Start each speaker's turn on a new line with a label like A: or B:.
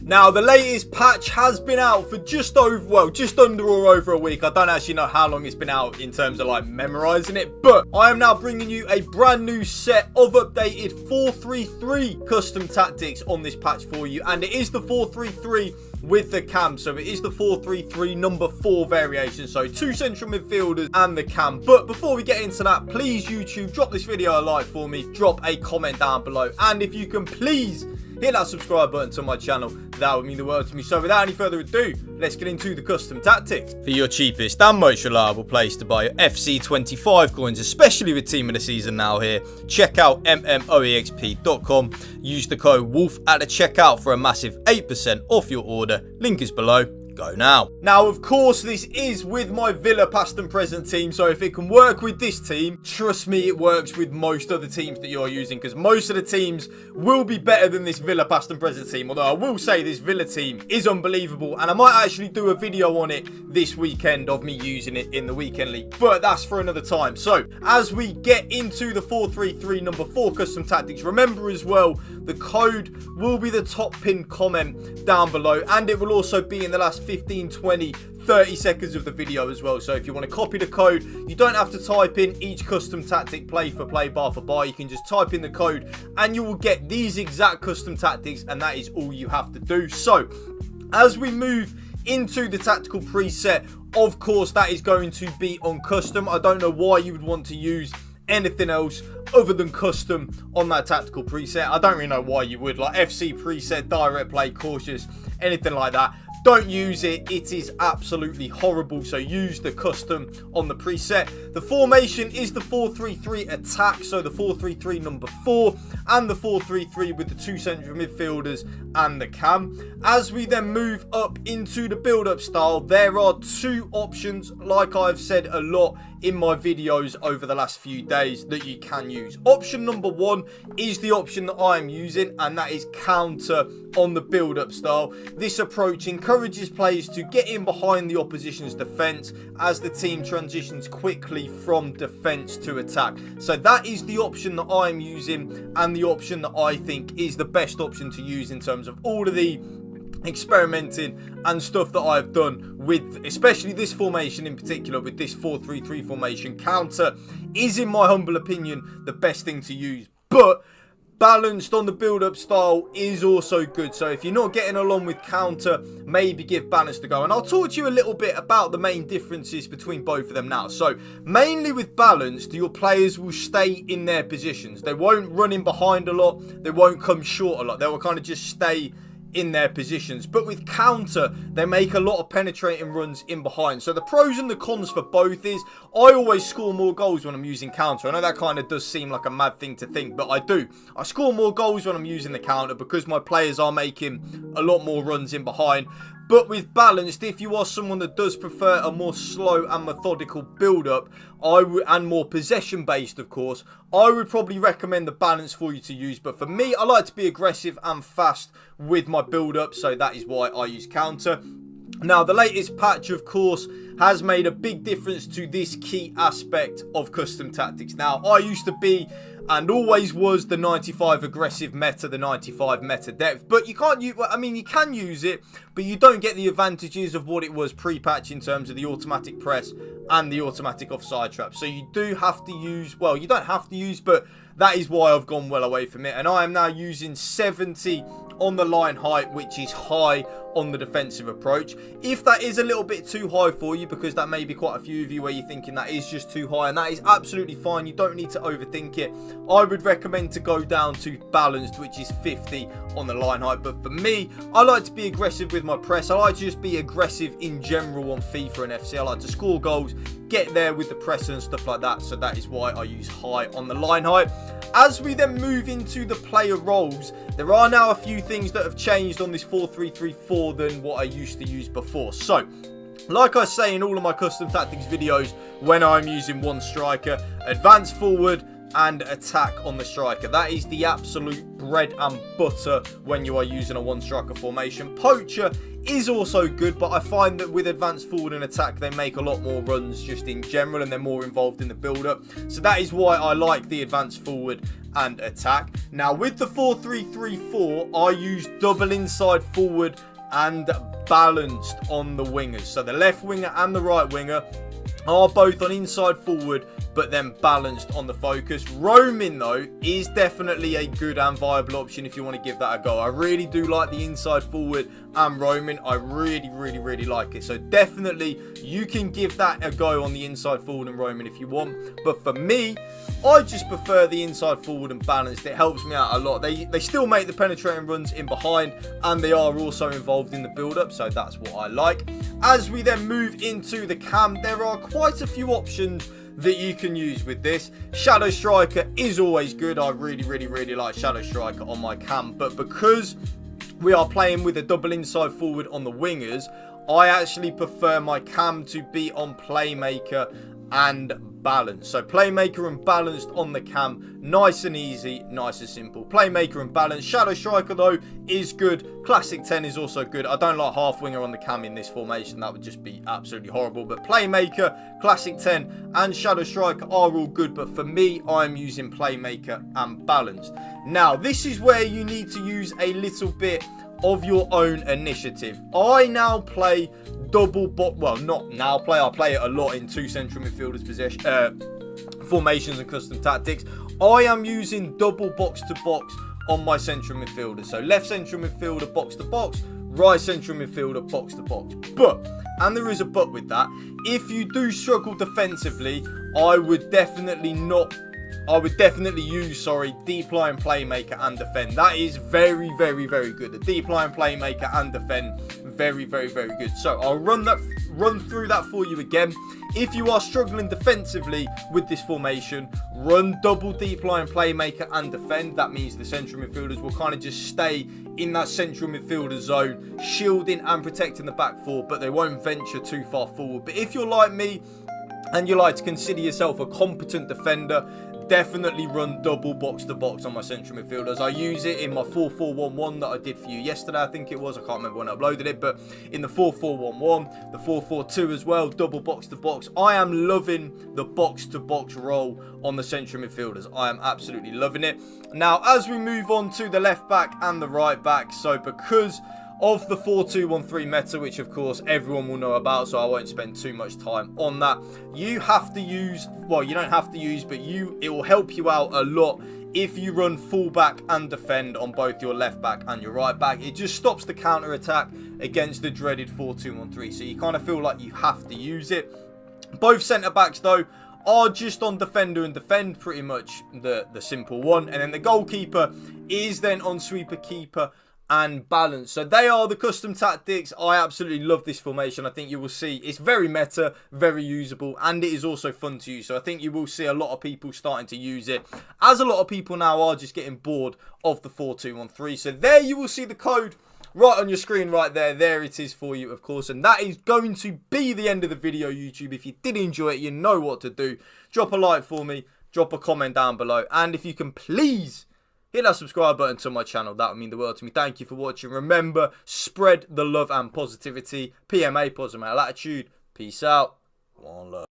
A: Now, the latest patch has been out for just under or over a week. I don't actually know how long it's been out in terms of like memorizing it, but I am now bringing you a brand new set of updated 4-3-3 custom tactics on this patch for you, and it is the 4-3-3 with the cam. So it is the 4-3-3 number 4 variation, so 2 central midfielders and the cam. But before we get into that, please YouTube, drop this video a like for me, drop a comment down below, and if you can please hit that subscribe button to my channel, that would mean the world to me. So without any further ado, let's get into the custom tactics. For your cheapest and most reliable place to buy your FC25 coins, especially with Team of the Season now here, check out mmoexp.com. Use the code WOLF at the checkout for a massive 8% off your order. Link is below. Go now. Now, of course, this is with my Villa past and present team, so if it can work with this team, trust me, it works with most other teams that you're using, because most of the teams will be better than this Villa past and present team. Although I will say this Villa team is unbelievable, and I might actually do a video on it this weekend of me using it in the weekend league, but that's for another time. So as we get into the 4-3-3 number 4 custom tactics, remember as well, the code will be the top pinned comment down below, and it will also be in the last 15, 20, 30 seconds of the video as well. So if you want to copy the code, you don't have to type in each custom tactic play for play, bar for bar. You can just type in the code and you will get these exact custom tactics, and that is all you have to do. So as we move into the tactical preset, of course that is going to be on custom. I don't know why you would want to use anything else other than custom on that tactical preset. I don't really know why you would, like FC preset, direct play, cautious, anything like that. Don't use it. It is absolutely horrible. So use the custom on the preset. The formation is the 4-3-3 attack. So the 4-3-3 number 4 and the 4-3-3 with the 2 central midfielders and the cam. As we then move up into the build-up style, there are 2 options, like I've said a lot in my videos over the last few days, that you can use. Option number 1 is the option that I am using, and that is counter on the build-up style. This approach encourages players to get in behind the opposition's defence as the team transitions quickly from defence to attack. So that is the option that I'm using, and the option that I think is the best option to use in terms of all of the experimenting and stuff that I've done with especially this formation in particular. With this 4-3-3 formation, counter is, in my humble opinion, the best thing to use, but balanced on the build-up style is also good. So if you're not getting along with counter, maybe give balanced a go, and I'll talk to you a little bit about the main differences between both of them now. So mainly with balanced, your players will stay in their positions. They won't run in behind a lot, they won't come short a lot, they will kind of just stay in their positions. But with counter, they make a lot of penetrating runs in behind. So the pros and the cons for both is, I always score more goals when I'm using counter. I know that kind of does seem like a mad thing to think, but I do. I score more goals when I'm using the counter because my players are making a lot more runs in behind. But with balanced, if you are someone that does prefer a more slow and methodical build-up, and more possession-based, of course, I would probably recommend the balance for you to use. But for me, I like to be aggressive and fast with my build-up, so that is why I use counter. Now, the latest patch, of course, has made a big difference to this key aspect of custom tactics. Now, I used to be and always was the 95 aggressive meta, the 95 meta depth, but you can't use, I mean, you can use it, but you don't get the advantages of what it was pre-patch in terms of the automatic press and the automatic offside trap. So you do have to use, well, you don't have to use, but that is why I've gone well away from it, and I am now using 70 on the line height, which is high on the defensive approach. If that is a little bit too high for you, because that may be quite a few of you where you're thinking that is just too high, and that is absolutely fine, you don't need to overthink it, I would recommend to go down to balanced, which is 50 on the line height. But for me, I like to be aggressive with my press. I like to just be aggressive in general on FIFA and FC. I like to score goals, get there with the press and stuff like that, so that is why I use high on the line height. As we then move into the player roles, there are now a few things that have changed on this 4-3-3-4 than what I used to use before. So, like I say in all of my custom tactics videos, when I'm using one striker, advance forward and attack on the striker. That is the absolute bread and butter when you are using a one striker formation. Poacher is also good, but I find that with advance forward and attack, they make a lot more runs just in general, and they're more involved in the build-up. So that is why I like the advance forward and attack. Now with the 4-3-3-4, I use double inside forward and balanced on the wingers. So the left winger and the right winger are both on inside forward, but then balanced on the focus. Roaming though is definitely a good and viable option if you want to give that a go. I really do like the inside forward and roaming. I really like it. So definitely you can give that a go on the inside forward and roaming if you want. But for me, I just prefer the inside forward and balanced. It helps me out a lot. They still make the penetrating runs in behind, and they are also involved in the build-up, so that's what I like. As we then move into the cam, there are quite a few options that you can use with this. Shadow Striker is always good. I really like Shadow Striker on my cam, but because we are playing with a double inside forward on the wingers, I actually prefer my cam to be on Playmaker and Balance. So Playmaker and Balanced on the cam, nice and easy, nice and simple. Playmaker and Balanced. Shadow Striker though is good. Classic 10 is also good. I don't like half winger on the cam in this formation. That would just be absolutely horrible. But Playmaker, Classic 10 and Shadow Striker are all good. But for me, I'm using Playmaker and Balanced. Now, this is where you need to use a little bit of your own initiative. I now play double box. Well, not now play. I play it a lot in two central midfielders possession formations and custom tactics. I am using double box to box on my central midfielder. So left central midfielder box to box, right central midfielder box to box. But, and there is a but with that, if you do struggle defensively, I would definitely use, deep line playmaker and defend. That is very good. The deep line playmaker and defend, very good. So I'll run through that for you again. If you are struggling defensively with this formation, run double deep line playmaker and defend. That means the central midfielders will kind of just stay in that central midfielder zone, shielding and protecting the back four, but they won't venture too far forward. But if you're like me and you like to consider yourself a competent defender, definitely run double box to box on my central midfielders. I use it in my 4-4-1-1 that I did for you yesterday, I think it was. I can't remember when I uploaded it, but in the 4-4-1-1, the 4-4-2 as well, double box to box. I am loving the box to box role on the central midfielders. I am absolutely loving it. Now, as we move on to the left back and the right back, so because of the 4-2-1-3 meta, which of course everyone will know about, so I won't spend too much time on that. You have to use, well, you don't have to use, but it will help you out a lot if you run fullback and defend on both your left back and your right back. It just stops the counter attack against the dreaded 4-2-1-3, so you kind of feel like you have to use it. Both centre backs though are just on defender and defend, pretty much the simple one, and then the goalkeeper is then on sweeper, keeper and balance. So they are the custom tactics. I absolutely love this formation. I think you will see it's very meta, very usable, and it is also fun to use. So I think you will see a lot of people starting to use it, as a lot of people now are just getting bored of the 4-2-1-3. So there you will see the code right on your screen right there. There it is for you, of course. And that is going to be the end of the video, YouTube. If you did enjoy it, you know what to do. Drop a like for me, drop a comment down below, and if you can please hit that subscribe button to my channel. That would mean the world to me. Thank you for watching. Remember, spread the love and positivity. PMA, positive attitude. Peace out. One love.